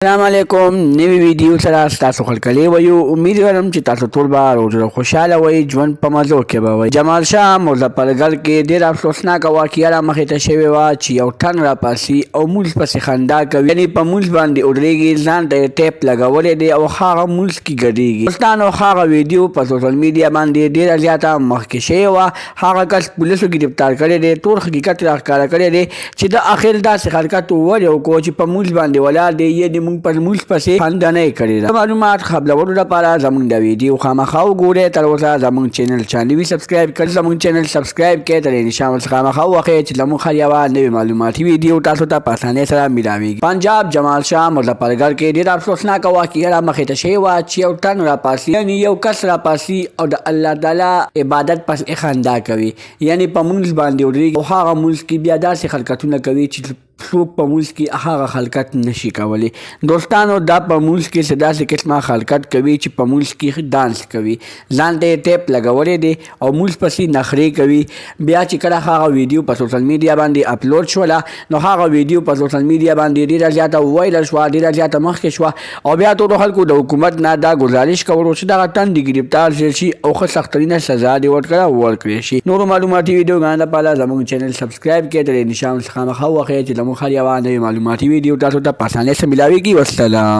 السلام علیکم. نوی ویډیو سره تاسو خلکلی وایو. امید لرم چې تاسو ټول به روزه خوشحاله وئ، ژوند په مزو کې به وئ. جمال مظفر کې ډېر افسوسناکه واقعه رامخې ته شوې وه چې یو ټن راپاسي او مونز پسې خندا کوي، یعنې په مونز باندې اودرېږي، ځان ته یې ټیپ لګولی دی او هغه مونز کې ګډېږي. دوستانو هغه ویډیو په سوشل میډیا باندې ډېره زیاته مخکې شوې وه. هغه کس پولیسو ګرفتار کړی دی، ټول حقیقت راښکاره کړی دی چې د اخر داسې حرکت ولې وکړو چې په مونز باندې ولاړ دی، یعنې موږ پر مونز پسې خندا نه یې کړې ده. معلومات خبرولو لپاره زموږ د ویډیو خامخا وګورئ. تر اوسه زموږ چینل چا نه وي سبسکرایب کړی، زموږ چینل سبسکرایب کړئ، تر نشان ورڅخه خامخا ووهئ چې زموږ هر یوه نوې معلوماتي ویډیو تاسو ته په اسانۍ سره میلاویږي. پنجاب جمال مظفر کې ډېره افسوسناکه واقعه رامخې ته شوې وه چې یو ټن راپاسي، یعنې یو کس راپاسي او د الله تعالی عبادت پسې خندا کوي، یعنې په مونز باندې اودرېږي او هغه مونز کې بیا داسې حرکتونه کوي چې څوک په مونز کې هغه حرکت نشي کولی. دوستانو دا په مونز کې څه داسې قسمه حرکت کوي چې په مونز کې ډانس کوي، ځان ته یې ټیپ لګولی دی او مونز پسې نخرې کوي. بیا چې کله هغه ویډیو په سوشل میډیا باندې اپلوډ شوله، نو هغه ویډیو په سوشل میډیا باندې ډېره زیاته وایرل شوه، ډېره زیاته مخکې شوه او بیا ټولو خلکو د حکومت نه دا ګزارش کولو چې دغه ټن دې ګرفتار شي او ښه سخترینه سزا دې ورکړی شي. نورو معلوماتي ویډیوګانو لپاره زموږ چینل سبسکرایب کړئ، د نشان څخه خامخا ووهئ چې زموږ هر یوه نوې معلوماتي ویډیو تاسو ته په اسانۍ سره میلاویږي. والسلام.